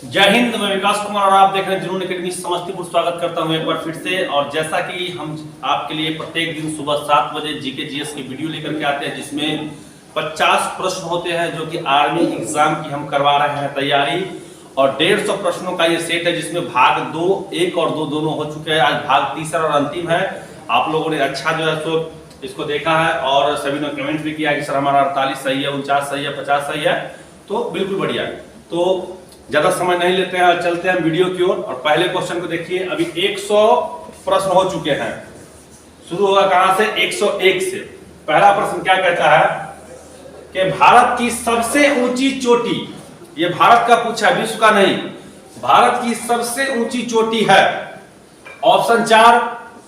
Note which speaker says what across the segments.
Speaker 1: जय हिंद। मैं विकास कुमार और आप देख रहे हैं जुनून एकेडमी समस्तीपुर। स्वागत करता हूं एक बार फिर से। और जैसा कि हम आपके लिए प्रत्येक दिन सुबह 7 बजे जीके जीएस की वीडियो लेकर के आते हैं, जिसमें 50 प्रश्न होते हैं जो कि आर्मी एग्जाम की हम करवा रहे हैं तैयारी। और 150 प्रश्नों का ये सेट है, जिसमें भाग 2, 1 और 2 दोनों हो चुके हैं। आज भाग तीसरा और अंतिम है। आप लोगों ने अच्छा जो है सो इसको देखा है और सभी ने कमेंट भी किया कि सर हमारा 48 सही है, 49 सही है, 50 सही है, तो बिल्कुल बढ़िया है। तो ज्यादा समय नहीं लेते हैं, चलते हैं वीडियो की ओर। और पहले क्वेश्चन को देखिए। अभी 100 प्रश्न हो चुके हैं। शुरू होगा कहां से? 101 से। पहला प्रश्न क्या कहता है कि भारत की सबसे ऊंची चोटी, ये भारत का पूछा है, विश्व का नहीं, भारत की सबसे ऊंची चोटी है। ऑप्शन 4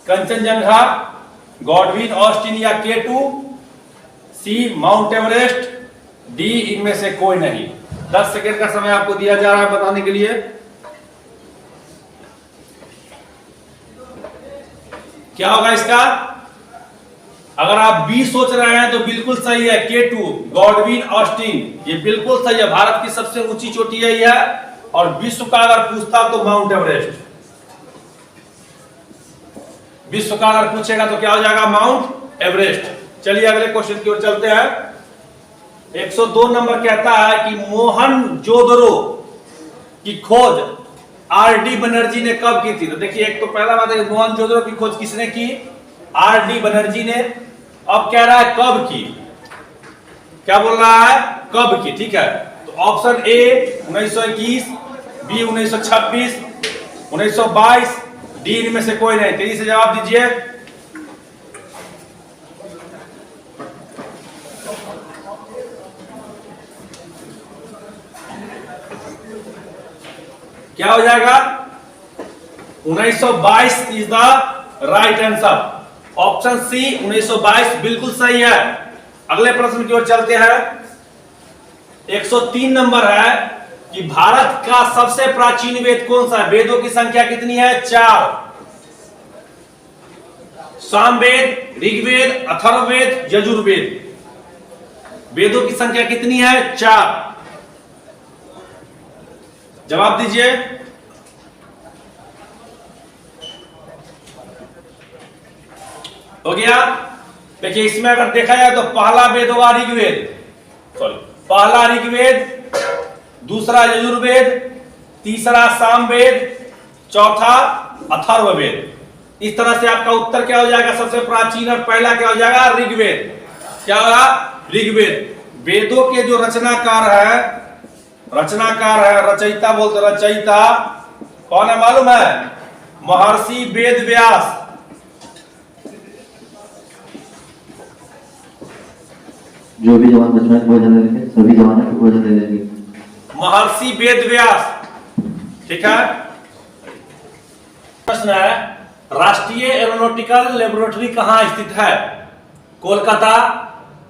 Speaker 1: कंचनजंगा, गॉडविन ऑस्टिन या K2, सी माउंट एवरेस्ट, डी इनमें से कोई नहीं। 10 सेकेंड का समय आपको दिया जा रहा है बताने के लिए। क्या होगा इसका? अगर आप बी सोच रहे हैं तो बिल्कुल सही है, K2 गॉडविन ऑस्टिन, ये बिल्कुल सही है। भारत की सबसे ऊंची चोटी है यह। और विश्व का अगर पूछता तो माउंट एवरेस्ट। विश्व का अगर पूछेगा तो क्या हो जाएगा? Mount Everest. चलिए अगले क्वेश्चन की ओर चलते हैं। 102 नंबर कहता है कि मोहनजोदड़ो की खोज आर.डी. बनर्जी ने कब की थी? तो देखिए, एक तो पहला बात है, मोहनजोदड़ो की खोज किसने की? आर.डी. बनर्जी ने। अब कह रहा है कब की। क्या बोल रहा है? कब की। ठीक है, तो ऑप्शन ए 1921, बी 1926, 1922, डी इनमें से कोई नहीं। तेजी से जवाब दीजिए। क्या हो जाएगा? 1922 is the right answer. Option C 1922 बिल्कुल सही है। अगले प्रश्न की ओर चलते हैं। 103 नंबर है कि भारत का सबसे प्राचीन वेद कौन सा है? वेदों की संख्या कितनी है? 4। सामवेद, ऋग्वेद, अथर्ववेद, यजुर्वेद। वेदों की संख्या कितनी है? 4। जवाब दीजिए। हो गया? देखिए, इसमें अगर देखा जाए तो पहला वेद होगा ऋग्वेद, सॉरी, पहला ऋग्वेद, दूसरा यजुर्वेद, तीसरा सामवेद, चौथा अथर्ववेद। इस तरह से आपका उत्तर क्या हो जाएगा? सबसे प्राचीन और पहला क्या हो जाएगा? ऋग्वेद। क्या होगा? ऋग्वेद। वेदों के जो रचनाकार है, रचयिता बोलते, रचयिता कौन है मालूम है? महर्षि वेद व्यास।
Speaker 2: जो भी जवान बचना है भोजन ले लेंगे, सभी जवानों को भोजन ले लेंगे।
Speaker 1: महर्षि वेद व्यास। ठीक है। प्रश्न है, राष्ट्रीय एरोनॉटिकल लेबोरेटरी कहां स्थित है? कोलकाता,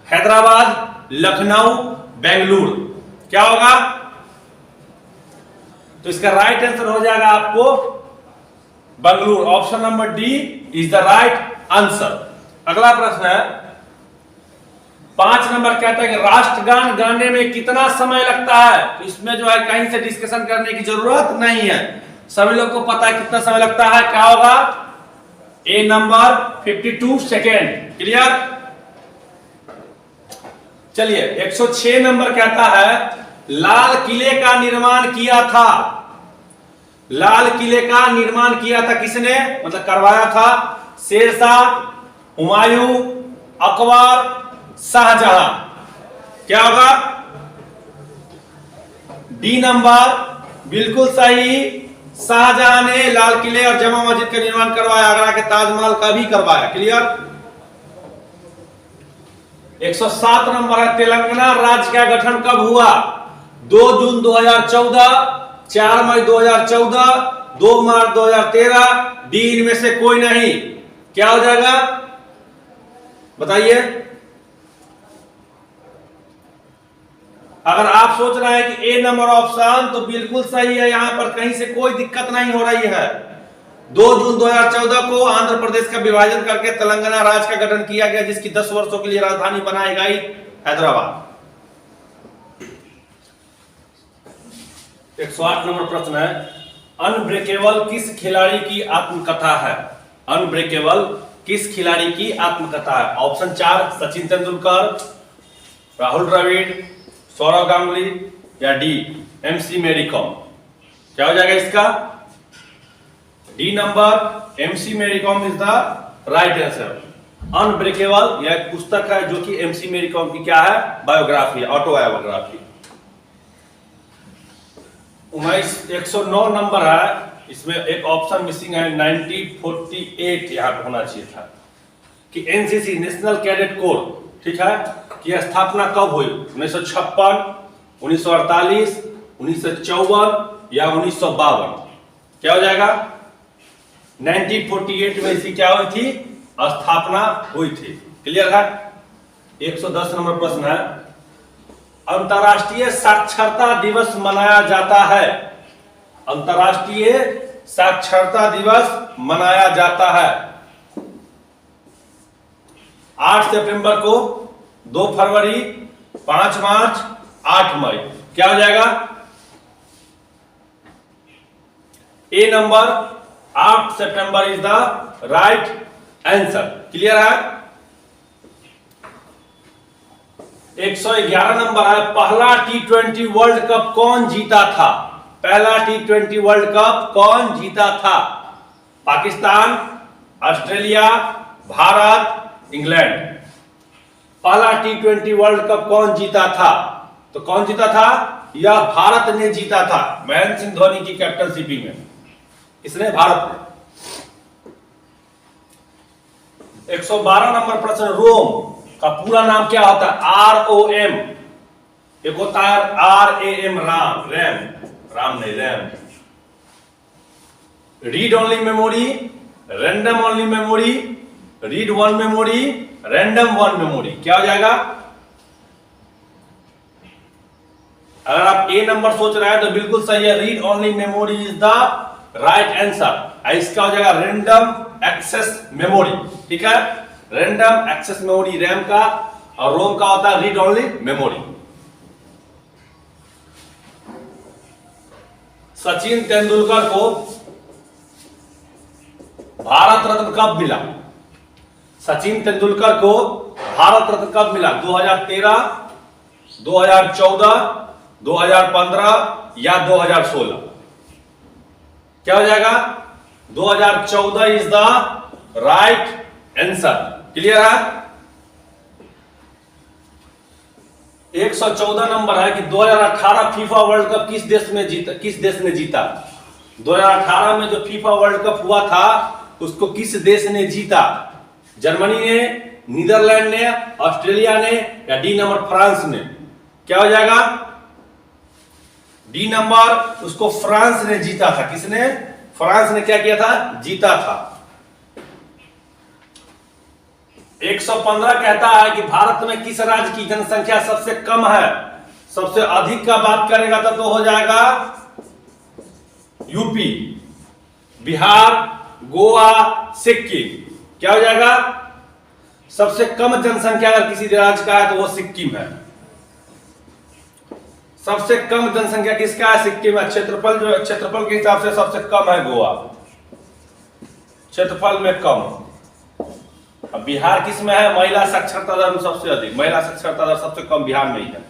Speaker 1: हैदराबाद, लखनऊ, बेंगलुरु। क्या होगा? तो इसका राइट आंसर हो जाएगा आपको Bengaluru. Option number D is the right answer. अगला प्रश्न है 5 नंबर कहता है कि राष्ट्रगान गाने में कितना समय लगता है? तो इसमें जो है कहीं से डिस्कशन करने की जरूरत नहीं है, सभी लोग को पता है कितना समय लगता है। क्या होगा? ए नंबर 52 सेकेंड। क्लियर? चलिए 106 नंबर कहता है लाल किले का निर्माण किया था। लाल किले का निर्माण किया था किसने? मतलब करवाया था? शेरशाह, हुमायूं, अकबर, शाहजहां। क्या होगा? डी नंबर बिल्कुल सही। शाहजहां ने लाल किले और जमा मस्जिद का निर्माण करवाया, आगरा के ताजमहल का भी करवाया। क्लियर? 107 नंबर है, तेलंगाना राज्य का गठन कब हुआ? 2 जून 2014, 4 मई 2014, 2 मार्च 2013, डी इनमें से कोई नहीं। क्या हो जाएगा? बताइए। अगर आप सोच रहे हैं कि ए नंबर ऑप्शन, तो बिल्कुल सही है। यहां पर कहीं से कोई दिक्कत नहीं हो रही है। 2 जून 2014 को आंध्र प्रदेश का विभाजन करके तेलंगाना राज्य का गठन किया गया, जिसकी 10 वर्षों के लिए राजधानी बनाई गई हैदराबाद। 108 नंबर प्रश्न है, अनब्रेकेबल किस खिलाड़ी की आत्मकथा है? अनब्रेकेबल किस खिलाड़ी की आत्मकथा है? ऑप्शन 4 सचिन तेंदुलकर, राहुल द्रविड़, सौरव गांगुली या डी एमसी मैरी कॉम। क्या हो जाएगा इसका? D number MC Mary Kom is the right answer. Unbreakable यह एक पुस्तक है जो कि एमसी मैरी कॉम की क्या है? Biography, autobiography. 109 नंबर है, इसमें एक ऑप्शन मिसिंग है, 1948 यहां पे होना चाहिए था कि एनसीसी नेशनल कैडेट कोर, ठीक है, की स्थापना कब हुई? 1956, 1948, 1954 या 1952? क्या हो जाएगा? 1948 में इसकी क्या हुई थी? स्थापना हुई थी। क्लियर है? 110 नंबर प्रश्न है, अंतर्राष्ट्रीय साक्षरता दिवस मनाया जाता है। अंतर्राष्ट्रीय साक्षरता दिवस मनाया जाता है 8 सितंबर को, 2 फरवरी, 5 मार्च, 8 मई। क्या हो जाएगा? ए नंबर 8 सितंबर is the right answer. Clear है? 111 नंबर है, पहला T20 वर्ल्ड कप कौन जीता था? पहला T20 वर्ल्ड कप कौन जीता था? Pakistan, Australia, Bharat, England. पहला T20 वर्ल्ड कप कौन जीता था? तो कौन जीता था? यह भारत ने जीता था, महेंद्र सिंह धोनी की कैप्टनशिप में। इसने भारत ने। 112 नंबर प्रश्न, रोम का पूरा नाम क्या होता है? ROM। एक होता है RAM, राम, राम नहीं, RAM. Read only memory, random only memory, read one memory, random one memory. क्या हो जाएगा? अगर आप ए नंबर सोच रहे हैं तो बिल्कुल सही है, read only memory is the right answer. इसका हो जाएगा रैंडम एक्सेस मेमोरी। ठीक है, रैंडम एक्सेस मेमोरी रैम का, और रोम का होता है read only memory. Sachin Tendulkar को भारत रत्न कब मिला? सचिन तेंदुलकर को भारत रत्न कब मिला? 2013, 2014, 2015 या 2016? क्या हो जाएगा? 2014 is the right answer. Clear है? 114 नंबर है कि 2018 फीफा वर्ल्ड कप किस देश ने जीता? 2018 में जो फीफा वर्ल्ड कप हुआ था उसको किस देश ने जीता? जर्मनी ने, नीदरलैंड ने, ऑस्ट्रेलिया ने या डी नंबर फ्रांस ने? क्या हो जाएगा? डी नंबर, उसको फ्रांस ने जीता था। किसने? फ्रांस ने क्या किया था? जीता था। 115 कहता है कि भारत में किस राज्य की जनसंख्या सबसे कम है? सबसे अधिक का बात करेगा तो हो जाएगा यूपी, बिहार, गोवा, सिक्किम। क्या हो जाएगा? सबसे कम जनसंख्या अगर किसी राज्य का है तो वो सिक्किम है। सबसे कम जनसंख्या किसका है? सिक्किम है। क्षेत्रफल जो है, क्षेत्रफल के हिसाब से सबसे कम है गोवा, क्षेत्रफल में कम। अब बिहार किस में है? महिला साक्षरता दर में सबसे अधिक, महिला साक्षरता दर सबसे कम बिहार में ही है।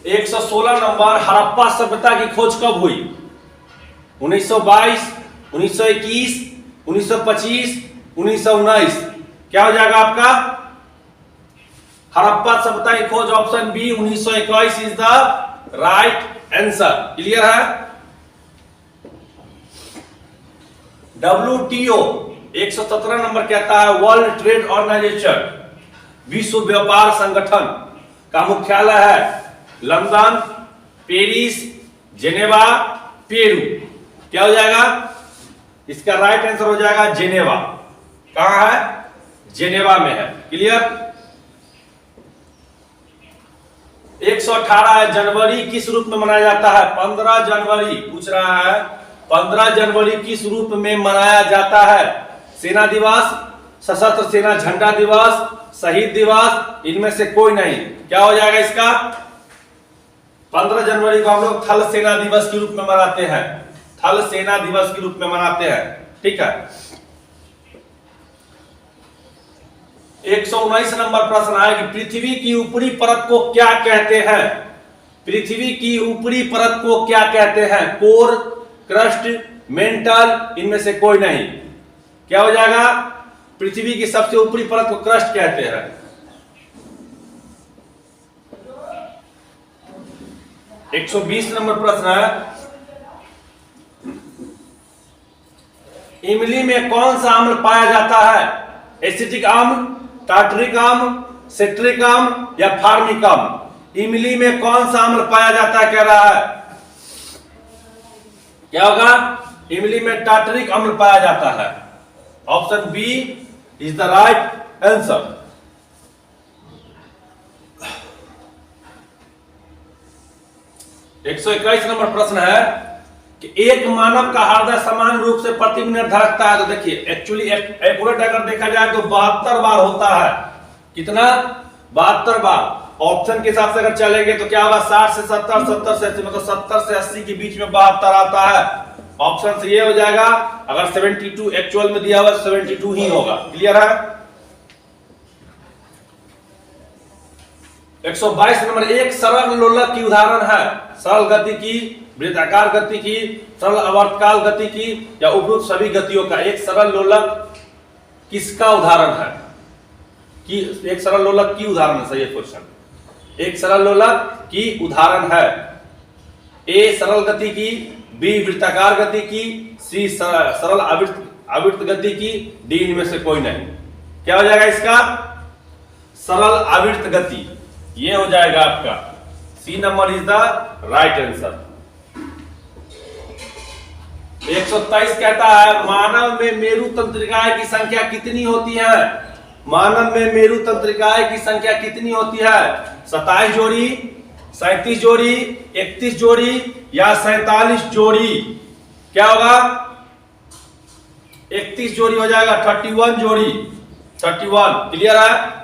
Speaker 1: 116 नंबर, हड़प्पा सभ्यता की खोज कब हुई? 1922, 1921, 1925, 1919? क्या हो जाएगा आपका? हड़प्पा सभ्यता की खोज option B 1921 is the right answer. Clear है? WTO 117 नंबर कहता है वर्ल्ड ट्रेड ऑर्गेनाइजेशन, विश्व व्यापार संगठन का मुख्यालय है लंदन, पेरिस, जेनेवा, पेरू। क्या हो जाएगा? इसका राइट आंसर हो जाएगा जेनेवा। कहां है? जेनेवा में है। क्लियर? 118 जनवरी किस रूप में मनाया जाता है? 15 जनवरी पूछ रहा है, 15 जनवरी किस रूप में मनाया जाता है? सेना दिवस, सशस्त्र सेना झंडा दिवस, शहीद दिवस, इनमें से कोई नहीं। क्या हो जाएगा इसका? 15 जनवरी को हम लोग थल सेना दिवस के रूप में मनाते हैं, थल सेना दिवस के रूप में मनाते हैं, ठीक है। 119 नंबर प्रश्न है कि पृथ्वी की ऊपरी परत को क्या कहते हैं? पृथ्वी की ऊपरी परत को क्या कहते हैं? कोर, क्रस्ट, मेंटल, इनमें से कोई नहीं। क्या हो जाएगा? पृथ्वी की सबसे ऊपरी परत को क्रस्ट कहते हैं। 120 नंबर प्रश्न है, इमली में कौन सा अम्ल पाया जाता है? एसिटिक अम्ल, टार्टरिक अम्ल, सिट्रिक अम्ल या फार्मिक अम्ल? इमली में कौन सा अम्ल पाया जाता है कह रहा है? क्या होगा? इमली में टार्टरिक अम्ल पाया जाता है। Option B is the right answer. 121 number प्रश्न है कि एक मानव का हृदय समान रूप से प्रति मिनट धड़कता है। तो देखिए एक्चुअली एक्यूरेट अगर देखा जाए तो 72 बार होता है। कितना? 72 बार। ऑप्शन के हिसाब से अगर चलेंगे तो क्या होगा? 60 से 70, 70 से 80, मतलब 70 से 80 के बीच में 72 आता है। ऑप्शन से ये हो जाएगा। अगर 72 एक्चुअल में दिया हुआ 72 ही होगा। क्लियर है? 122 नंबर, एक सरल लोलक की उदाहरण है। सरल गति की, वृत्ताकार गति की, सरल आवर्तकाल गति की या उपरोक्त सभी गतियों का एक सरल लोलक किसका उदाहरण है? कि एक सरल लोलक की उदाहरण है। सही क्वेश्चन। एक सरल लोलक की उदाहरण है। ए सरल गति की, बी वृत्ताकार गति की, सी सरल आवर्त गति की, डी इनमें से कोई नहीं। क्या हो जाएगा इसका? सरल आवर्त गति, ये हो जाएगा आपका। C number is the right answer. 123 कहता है मानव में मेरु तंत्रिकाएं की संख्या कितनी होती है? मानव में मेरु तंत्रिकाएं की संख्या कितनी होती है? 27 जोड़ी, 37 जोड़ी, 31 जोड़ी या 47 जोड़ी? क्या होगा? 31 जोड़ी हो जाएगा। 31 जोड़ी, 31। क्लियर है?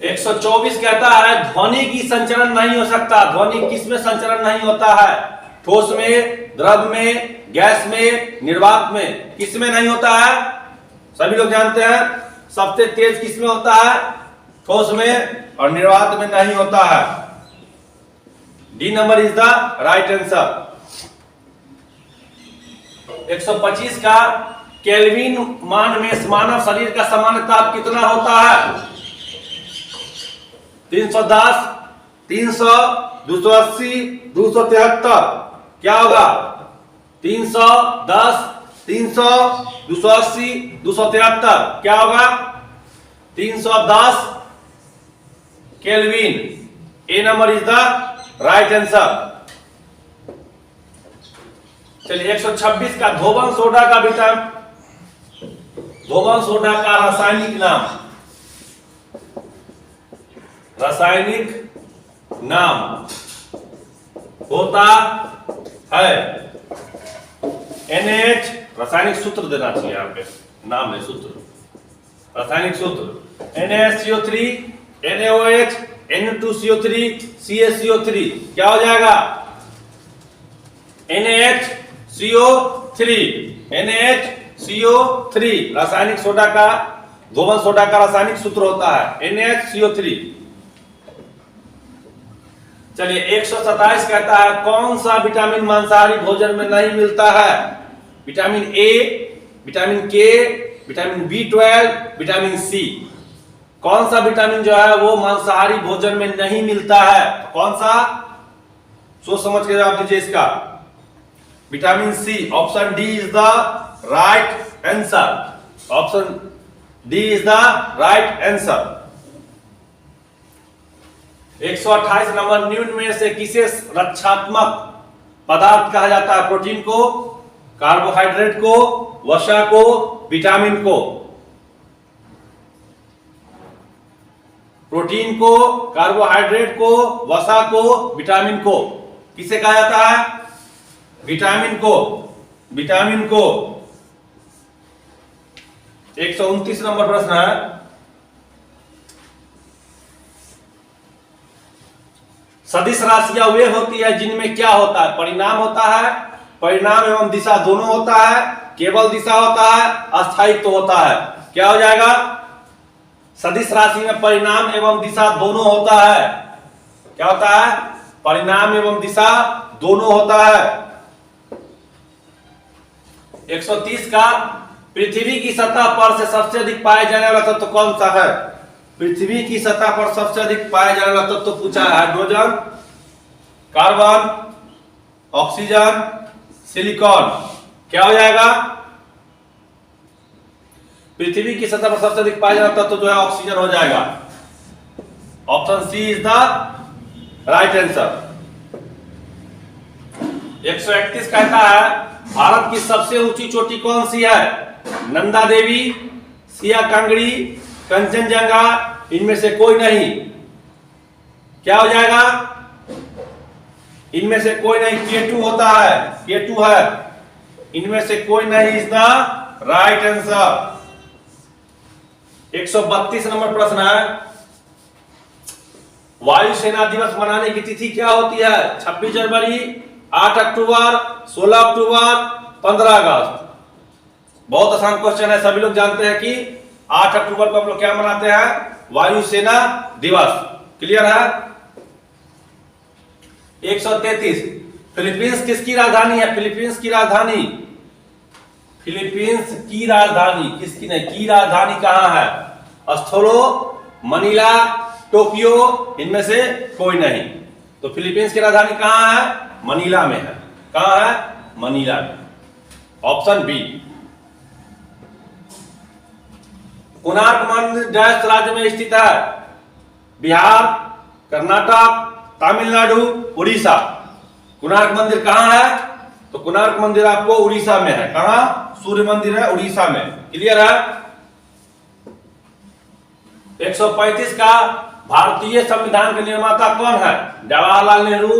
Speaker 1: 124 कहता है ध्वनि की संचरण नहीं हो सकता। ध्वनि किसमें संचरण नहीं होता है? ठोस में, द्रव में, गैस में, निर्वात में? किसमें नहीं होता है? सभी लोग जानते हैं सबसे तेज किसमें होता है? ठोस में, और निर्वात में नहीं होता है। D number is the right answer. 125 का केल्विन मान में मानव शरीर का सामान्य ताप कितना होता है? 310, 300, 280, 273? क्या होगा? 310, 300, 280, 273? क्या होगा? 310 kelvin. A number is the right answer. चलिए 126 का धोबन सोडा का धोबन सोडा का रासायनिक नाम, रासायनिक नाम होता है NH। रासायनिक सूत्र देना चाहिए यहाँ पे, नाम नहीं सूत्र। रासायनिक सूत्र NaCO3, NaOH, N2CO3, CaCO3। क्या हो जाएगा? NaHCO3, NaHCO3 रासायनिक सोडा का, धोबन सोडा का रासायनिक सूत्र होता है NaHCO3। चलिए 127 कहता है कौन सा विटामिन मांसाहारी भोजन में नहीं मिलता है? विटामिन ए, विटामिन के, विटामिन B12, विटामिन सी? कौन सा विटामिन जो है वो मांसाहारी भोजन में नहीं मिलता है? कौन सा? सोच समझ के जवाब दीजिए इसका। Vitamin C. Option D is the right answer. Option D is the right answer. 128 number, निम्न में से किसे रक्षात्मक पदार्थ कहा जाता है? प्रोटीन को, कार्बोहाइड्रेट को, वसा को, विटामिन को? प्रोटीन को, कार्बोहाइड्रेट को, वसा को, विटामिन को? किसे कहा जाता है? विटामिन को। विटामिन को। 129 नंबर प्रश्न है सदिश राशियां वे होती है जिनमें क्या होता है, परिणाम होता है, परिणाम एवं दिशा दोनों होता है, केवल दिशा होता है, अस्थायित्व होता है। क्या हो जाएगा? सदिश राशि में परिणाम एवं दिशा दोनों होता है। क्या होता है? परिणाम एवं दिशा दोनों होता है। 130 का पृथ्वी की सतह पर से सबसे अधिक पाए जाने वाला तत्व कौन सा है? पृथ्वी की सतह पर सबसे अधिक पाए जाने वाला तत्व पूछा है। Hydrogen, carbon, oxygen, silicon. क्या हो जाएगा? पृथ्वी की सतह पर सबसे अधिक पाया जाने वाला तत्व जो है ऑक्सीजन हो जाएगा। Option C is the right answer. 131 कहता है भारत की सबसे ऊंची चोटी कौन सी है? नंदा देवी, सिया कांगड़ी, कंचनजंगा, इनमें से कोई नहीं। क्या हो जाएगा? इनमें से कोई नहीं। K2 होता है, K2 है। इनमें से कोई नहीं is the right answer. 132 number प्रश्न है वायुसेना दिवस मनाने की तिथि क्या होती है? 26 जनवरी, 8 अक्टूबर, 16 अक्टूबर, 15 अगस्त। बहुत आसान क्वेश्चन है, सभी लोग जानते हैं कि 8 अक्टूबर को हम लोग क्या मनाते हैं? वायुसेना दिवस। क्लियर है? 133 फिलीपींस किसकी राजधानी है? फिलीपींस की राजधानी, फिलीपींस की राजधानी किसकी नहीं, की राजधानी कहां है? स्थलो, मनीला, टोक्यो, इनमें से कोई नहीं। तो फिलीपींस की राजधानी कहां है? मनीला में है। कहां है? मनीला में। Option B. कोणार्क मंदिर डैश राज्य में स्थित है? बिहार, कर्नाटक, तमिलनाडु, उड़ीसा। कोणार्क मंदिर कहां है? तो कोणार्क मंदिर आपको उड़ीसा में है। कहां? सूर्य मंदिर है उड़ीसा में। क्लियर है? 135 का भारतीय संविधान के निर्माता कौन है? जवाहरलाल नेहरू,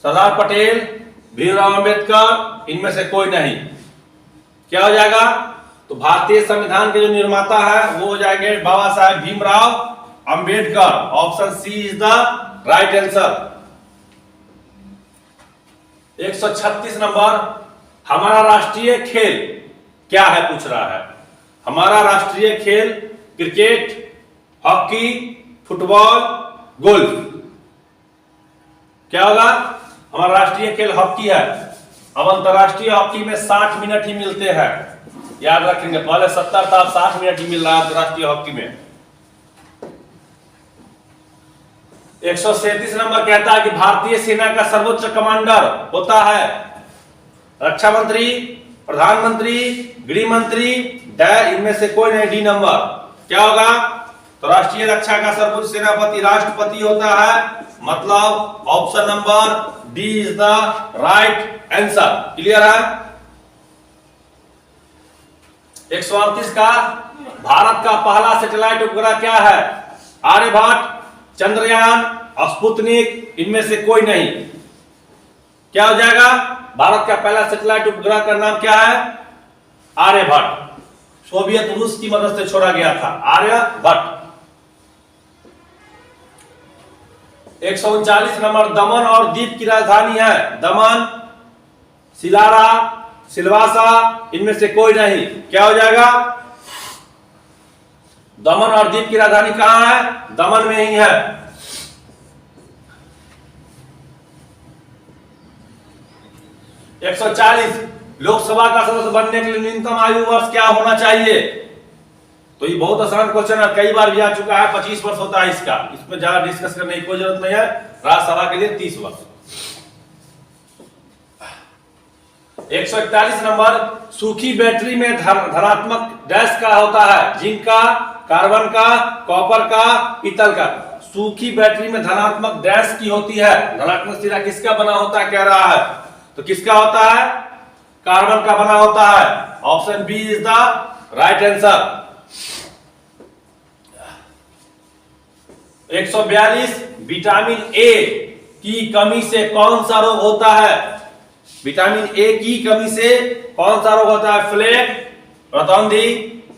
Speaker 1: सरदार पटेल, भीमराव अंबेडकर, इनमें से कोई नहीं। क्या हो जाएगा? तो भारतीय संविधान के जो निर्माता है वो हो जाएंगे Baba Saheb Bhimrao Ambedkar. Option C is the right answer. 136 number हमारा राष्ट्रीय खेल क्या है पूछ रहा है। हमारा राष्ट्रीय खेल क्रिकेट, हॉकी, फुटबॉल, गोल्फ। क्या होगा? हमारा राष्ट्रीय खेल हॉकी है। अब अंतरराष्ट्रीय हॉकी में 60 मिनट ही मिलते हैं, याद रखेंगे। पहले 70 था, अब 60 मिनट ही मिल रहा है अंतरराष्ट्रीय हॉकी में। 137 नंबर कहता है कि भारतीय सेना का सर्वोच्च कमांडर होता है रक्षा मंत्री, प्रधानमंत्री, गृह मंत्री, इनमें से कोई नहीं। D number. क्या होगा? तो राष्ट्रीय रक्षा का सर्वोच्च सेनापति राष्ट्रपति होता है। मतलब option number D is the right answer. Clear है? 138 का भारत का पहला सैटेलाइट उपग्रह क्या है? आर्यभट्ट, चंद्रयान, स्पुतनिक, इनमें से कोई नहीं। क्या हो जाएगा? भारत का पहला सैटेलाइट उपग्रह का नाम क्या है? आर्यभट्ट। सोवियत रूस की मदद से छोड़ा गया था। आर्यभट्ट। 139 नंबर दमन और दीप की राजधानी है? दमन, सिलारा, सिलवासा, इनमें से कोई नहीं। क्या हो जाएगा? दमन और दीप की राजधानी कहां है? दमन में ही है। 140 लोकसभा का सदस्य बनने के लिए न्यूनतम आयु वर्ष क्या होना चाहिए? तो ये बहुत आसान क्वेश्चन है, कई बार भी आ चुका है। 25 वर्ष होता है इसका, इसमें ज्यादा डिस्कस करने की कोई जरूरत नहीं है। राज्यसभा के लिए 30 वर्ष। 141 नंबर सूखी बैटरी में धनात्मक डैश का होता है? जिंक का, कार्बन का, कॉपर का, पीतल का। सूखी बैटरी में धनात्मक डैश की होती है। धनात्मक सिरा किसका बना होता है कह रहा है? तो किसका होता है? कार्बन का बना होता है। Option B is the right answer. 142 vitamin A की कमी से कौन सा रोग होता है? विटामिन ए की कमी से कौन सा रोग होता है? फ्लेक, रतौंधी,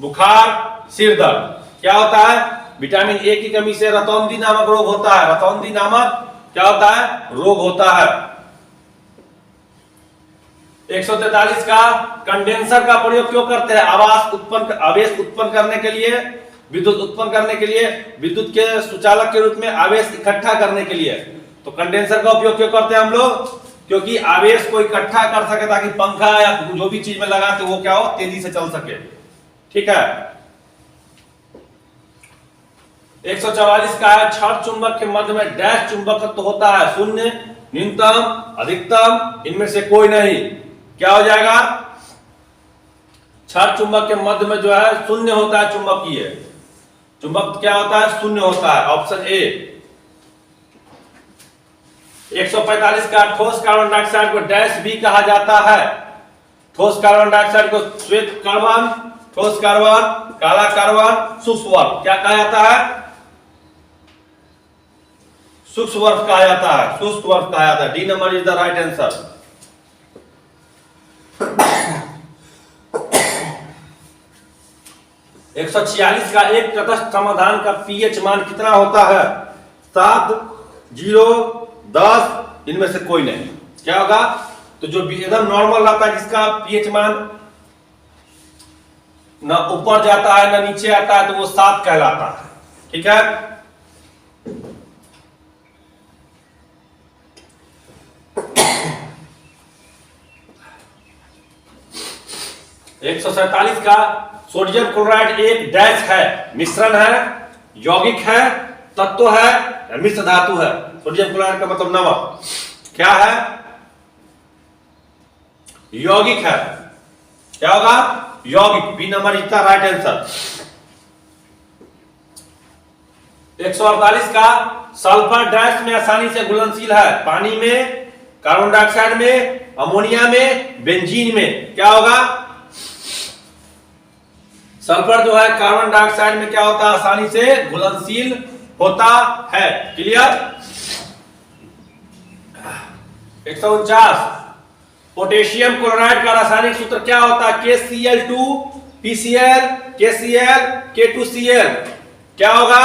Speaker 1: बुखार, सिर दर्द। क्या होता है? विटामिन ए की कमी से रतौंधी नामक रोग होता है। रतौंधी नामक क्या होता है? रोग होता है। 143 का कंडेंसर का प्रयोग क्यों करते हैं? आवेश उत्पन्न करने के लिए, विद्युत उत्पन्न करने के लिए, विद्युत के सुचालक के रूप में आवेश इकट्ठा करने के लिए। तो कंडेंसर का उपयोग क्यों करते हैं हम लोग? क्योंकि आवेश को इकट्ठा कर सके ताकि पंखा या जो भी चीज में लगाते वो क्या हो, तेजी से चल सके। ठीक है। 144 का है क्षण चुंबक के मध्य में डैश चुंबकत्व होता है, शून्य, न्यूनतम, अधिकतम, इनमें से कोई नहीं। क्या हो जाएगा? क्षण चुंबक के मध्य में जो है शून्य होता है, चुंबकीय चुंबक क्या होता है? शून्य होता है, ऑप्शन ए। 145 का ठोस कार्बन डाइऑक्साइड को डैश भी कहा जाता है। ठोस कार्बन डाइऑक्साइड को श्वेत कार्बन, ठोस कार्बन, काला कार्बन, सूक्ष्म वर्ग क्या कहा जाता है? सूक्ष्म वर्ग कहा जाता है, सूक्ष्म वर्ग कहा जाता है। D number is the right answer. 146 का एक तटस्थ समाधान का पीएच मान कितना होता है? 7, 0, 10, इनमें से कोई नहीं। क्या होगा? तो जो एकदम नॉर्मल रहता है जिसका पीएच मान ना ऊपर जाता है ना नीचे आता है, तो वो 7 कहलाता है। ठीक है। 147 का सोडियम क्लोराइड एक डैश है, मिश्रण है, यौगिक है, तत्व है या मिश्र धातु है? सोडियम क्लोराइड का मतलब नमक। क्या है? यौगिक है। क्या होगा? यौगिक। बी नंबर इसका राइट आंसर। 148 का सल्फर डैश में आसानी से घुलनशील है, पानी में, कार्बन डाइऑक्साइड में, अमोनिया में, बेंजीन में। क्या होगा? सल्फर जो है कार्बन डाइऑक्साइड में क्या होता है? आसानी से घुलनशील होता है। क्लियर? 149 पोटेशियम क्लोराइड का रासायनिक सूत्र क्या होता है? KCl2 PCl KCl K2Cl। क्या होगा?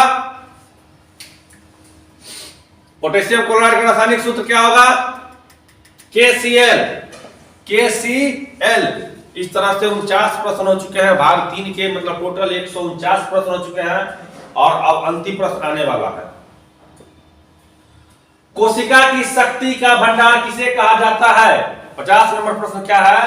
Speaker 1: पोटेशियम क्लोराइड का रासायनिक सूत्र क्या होगा? KCl इस तरह से 49 प्रश्न हो चुके हैं भाग 3 के, मतलब टोटल 149 प्रश्न हो चुके हैं और अब अंतिम प्रश्न आने वाला है। कोशिका की शक्ति का भंडार किसे कहा जाता है? 50 नंबर प्रश्न क्या है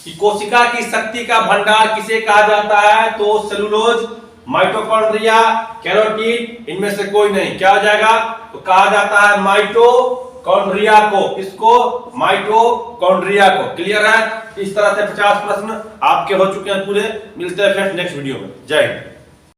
Speaker 1: कि कोशिका की शक्ति का भंडार किसे कहा जाता है? तो सेलुलोज, माइटोकॉन्ड्रिया, कैरोटीन, इनमें से कोई नहीं। क्या हो जाएगा? तो कहा जाता है माइटोकॉन्ड्रिया को। इसको माइटोकॉन्ड्रिया को। क्लियर है? इस तरह से 50 प्रश्न आपके हो चुके हैं पूरे। मिलते हैं फ्रेंड्स नेक्स्ट वीडियो में। जय हिंद।